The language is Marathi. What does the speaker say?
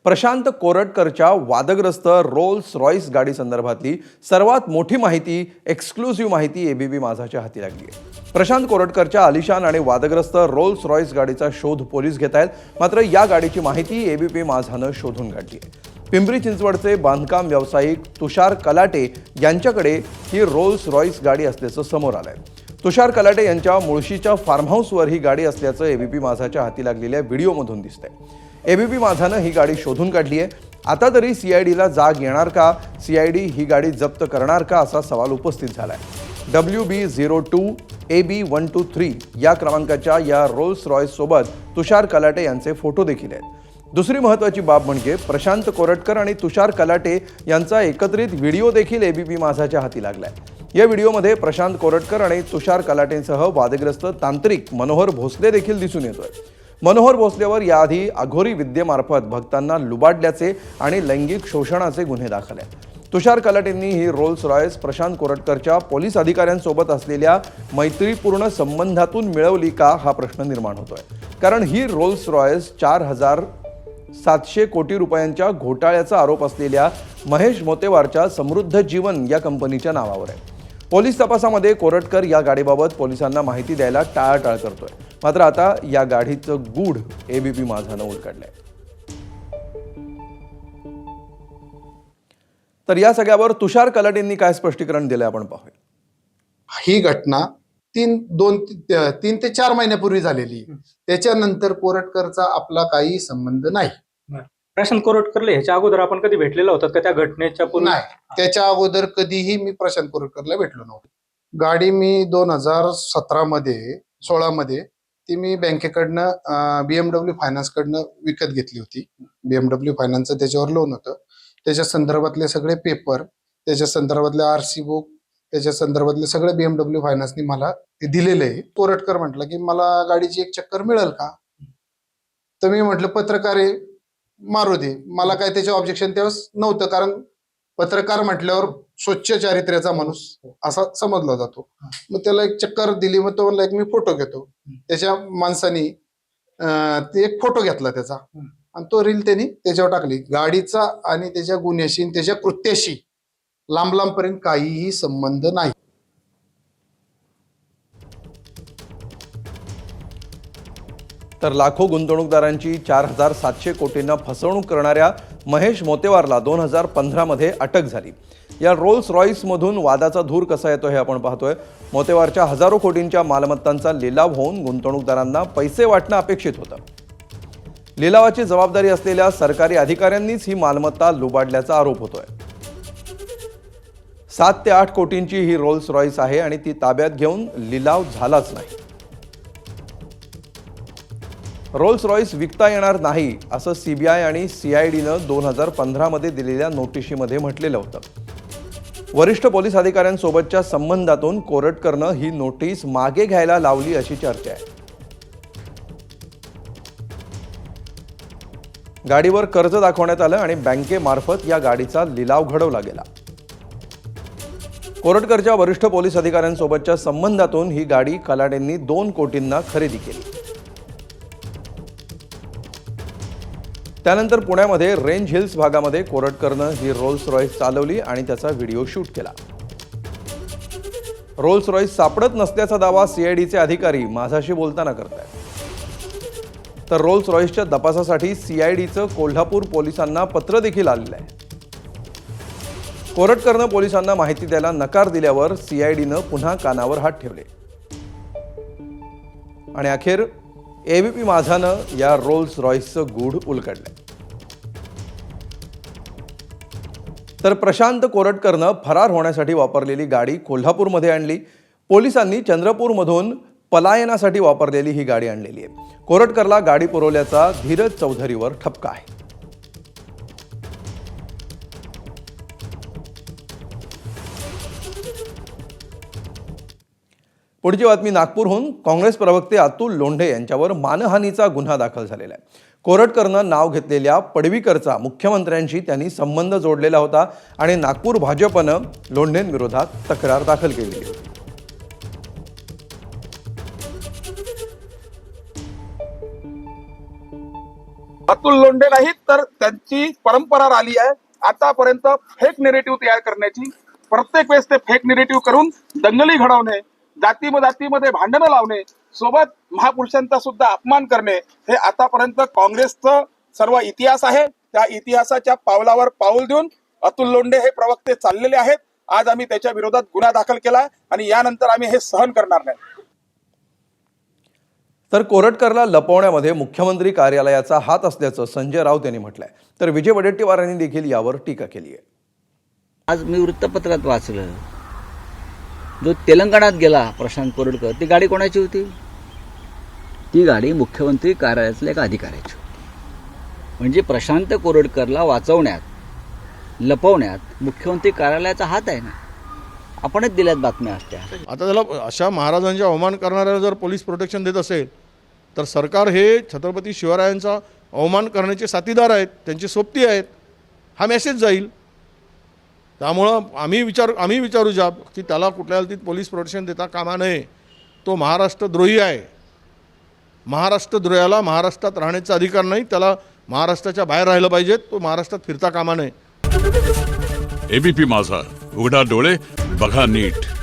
प्रशांत कोरटकरच्या वादग्रस्त रोल्स रॉइस गाडी संदर्भातली सर्वात मोठी माहिती, एक्सक्लुसिव्ह माहिती एबीपी माझाच्या हाती लागली आहे। प्रशांत कोरटकरच्या आलिशान आणि वादग्रस्त रोल्स रॉइस गाडीचा शोध पोलीस घेत आहेत। मात्र या गाडीची माहिती एबीपी माझानं शोधून काढली आहे। पिंपरी चिंचवडचे बांधकाम व्यावसायिक तुषार कलाटे यांच्याकडे ही रोल्स रॉइस गाडी असल्याचं समोर आलंय। तुषार कलाटे यांच्या मुळशीच्या फार्म हाऊसवर ही गाडी असल्याचं एबीपी माझाच्या हाती लागलेल्या व्हिडिओमधून दिसतंय। एबीपी माझानं ही गाडी शोधून काढली आहे। आता तरी सीआयडीला जाग येणार का, सीआयडी ही गाडी जप्त करणार का असा सवाल उपस्थित झालाय। WB02 AB123 या क्रमांकाच्या या रोल्स रॉइस सोबत तुषार कलाटे यांचे फोटो देखील आहेत। दुसरी महत्त्वाची बाब म्हणजे प्रशांत कोरटकर आणि तुषार कलाटे यांचा एकत्रित व्हिडिओ देखील एबीपी माझाच्या हाती लागलाय। या व्हिडिओमध्ये प्रशांत कोरटकर आणि तुषार कलाटेंसह वादग्रस्त तांत्रिक मनोहर भोसले देखील दिसून येतोय। मनोहर भोसलेवर याआधी अघोरी विद्येमार्फत भक्तांना लुबाडल्याचे आणि लैंगिक शोषणाचे गुन्हे दाखल आहेत। तुषार कलाटेंनी ही रोल्स रॉइस प्रशांत कोरटकरच्या पोलीस अधिकाऱ्यांसोबत असलेल्या मैत्रीपूर्ण संबंधातून मिळवली का हा प्रश्न निर्माण होतोय। कारण ही रोल्स रॉइस 4,700 कोटी रुपयांच्या घोटाळ्याचा आरोप असलेल्या महेश मोतेवारच्या समृद्ध जीवन या कंपनीच्या नावावर आहे। पोलीस तपासामध्ये कोरटकर या गाडीबाबत पोलिसांना माहिती द्यायला टाळाटाळ करतोय। मात्र आता या गाडीचं गूढ एबीपी माझानं उलगडलंय। तर या सगळ्यावर तुषार कलाटेंनी काय स्पष्टीकरण दिलंय आपण पाहूया। ही घटना 3 ते 4 महिन्यापूर्वी झालेली। त्याच्यानंतर कोरटकरचा आपला काही संबंध नाही। प्रशांत कोरटकरला ह्याच्या अगोदर आपण कधी भेटलेला होता का त्या घटनेच्या पूर्वी? नाही, त्याच्या अगोदर कधीही मी प्रशांत कोरटकरला भेटलो नव्हतो। गाडी मी 2016 मध्ये ती मी बँकेकडनं BMW फायनान्स कडनं विकत घेतली होती। BMW फायनान्सचं त्याच्यावर लोन होतं। त्याच्या संदर्भातले सगळे पेपर, त्याच्या संदर्भातले RC बुक, त्याच्या संदर्भातले सगळे BMW फायनान्सनी मला ते दिलेले आहे। कोरटकर म्हटलं की मला गाडीची एक चक्कर मिळेल का? तर मी म्हटलं पत्रकार आहे, मारू दे। मला काय त्याचे ऑब्जेक्शन त्यावेळेस नव्हतं, कारण पत्रकार म्हटल्यावर स्वच्छ चारित्र्याचा माणूस असा समजला जातो। मग त्याला एक चक्कर दिली। मग तो म्हणला एक मी फोटो घेतो। त्याच्या माणसानी ते एक फोटो घेतला त्याचा आणि तो रील त्यांनी त्याच्यावर टाकली। गाडीचा आणि त्याच्या गुन्ह्याशी, त्याच्या कृत्याशी लांब पर्यंत काहीही संबंध नाही। तर लाखो गुंतवणूकदारांची 4,700 कोटींना फसवणूक करणाऱ्या महेश मोतेवारला 2015 मध्ये अटक झाली। या रोल्स रॉइसमधून वादाचा धूर कसा येतो हे आपण पाहतोय। मोतेवारच्या हजारो कोटींच्या मालमत्तांचा लिलाव होऊन गुंतवणूकदारांना पैसे वाटणं अपेक्षित होतं। लिलावाची जबाबदारी असलेल्या सरकारी अधिकाऱ्यांनीच ही मालमत्ता लुबाडल्याचा आरोप होतोय। 7 ते 8 कोटींची ही रोल्स रॉइस आहे आणि ती ताब्यात घेऊन लिलाव झालाच नाही। रोल्स रॉइस विकता येणार नाही असं सीबीआय आणि सीआयडीनं 2015 मध्ये दिलेल्या नोटिशीमध्ये म्हटलेलं होतं। वरिष्ठ पोलीस अधिकाऱ्यांसोबतच्या संबंधातून कोरटकरनं ही नोटीस मागे घ्यायला लावली अशी चर्चा आहे। गाडीवर कर्ज दाखवण्यात आलं आणि बँकेमार्फत या गाडीचा लिलाव घडवला गेला। कोरटकरच्या वरिष्ठ पोलीस अधिकाऱ्यांसोबतच्या संबंधातून ही गाडी कलाटेंनी 2 कोटींना खरेदी केली। त्यानंतर पुण्यामध्ये रेंज हिल्स भागामध्ये कोरटकरनं ही रोल्स रॉइस चालवली आणि त्याचा व्हिडिओ शूट केला। रोल्स रॉइस सापडत नसल्याचा दावा सीआयडीचे अधिकारी माझाशी बोलताना करतायत। तर रोल्स रॉइसच्या तपासासाठी सीआयडीचं कोल्हापूर पोलिसांना पत्र देखील आलेलं आहे। कोरटकरनं पोलिसांना माहिती द्यायला नकार दिल्यावर सीआयडीनं पुन्हा कानावर हात ठेवले आणि अखेर एबीपी माझानं या रोल्स रॉइसचं गूढ उलगडलंय। तर प्रशांत कोरटकरनं फरार होण्यासाठी वापरलेली गाडी कोल्हापूरमध्ये आणली। पोलिसांनी चंद्रपूरमधून पलायनासाठी वापरलेली ही गाडी आणलेली आहे। कोरटकरला गाडी पुरवल्याचा धीरज चौधरीवर ठपका आहे। पुढची बातमी नागपूरहून। काँग्रेस प्रवक्ते अतुल लोंढे यांच्यावर मानहानीचा गुन्हा दाखल झालेला आहे। कोरटकरनं नाव घेतलेल्या पडवीकरचा मुख्यमंत्र्यांशी त्यांनी संबंध जोडलेला होता आणि नागपूर भाजपनं लोंढेंविरोधात तक्रार दाखल केली होती। अतुल लोंढे नाहीत तर त्यांची परंपरा राहिली आहे आतापर्यंत फेक नेरेटिव्ह तयार करण्याची. प्रत्येक वेळेस ते फेक नेरेटिव्ह करून दंगली घडवणे, जातीमध्ये भांडणं लावणे, सोबत महापुरुषांचा सुद्धा अपमान करणे, हे आतापर्यंत काँग्रेसचं सर्व इतिहास आहे. त्या इतिहासाच्या पावलावर पाऊल देऊन अतुल लोंढे हे प्रवक्ते चाललेले आहेत. आज आम्ही त्याच्या विरोधात गुन्हा दाखल केला आणि यानंतर आम्ही हे सहन करणार नाही. तर कोरटकरला लपवण्यामध्ये मुख्यमंत्री कार्यालयाचा हात असल्याचं संजय राऊत यांनी म्हटलंय. तर विजय वडेट्टीवार यांनी देखील यावर टीका केली आहे. आज मी वृत्तपत्रात वाचलं, जो तेलंगणात गेला प्रशांत कोरटकर, ती गाडी कोणाची होती? ती गाडी मुख्यमंत्री कार्यालयातल्या एका अधिकाऱ्याची होती. म्हणजे प्रशांत कोरटकरला वाचवण्यात, लपवण्यात मुख्यमंत्री कार्यालयाचा हात आहे ना. आपणच दिल्यात बातम्या असत्या. आता त्याला अशा महाराजांचे अवमान करणाऱ्याला जर पोलीस प्रोटेक्शन देत असेल तर सरकार हे छत्रपती शिवरायांचा अवमान करण्याचे साथीदार आहेत, त्यांचे सोबती आहेत, हा मेसेज जाईल. त्यामुळं आम्ही विचारू की त्याला कुठल्या हलतीत पोलीस प्रोटेक्शन देता कामा नये. तो महाराष्ट्रद्रोही आहे. महाराष्ट्रद्रोह्याला महाराष्ट्रात राहण्याचा अधिकार नाही. त्याला महाराष्ट्राच्या बाहेर राहिलं पाहिजे. तो महाराष्ट्रात फिरता कामा नये. एबीपी माझा, उघडा डोळे बघा नीट.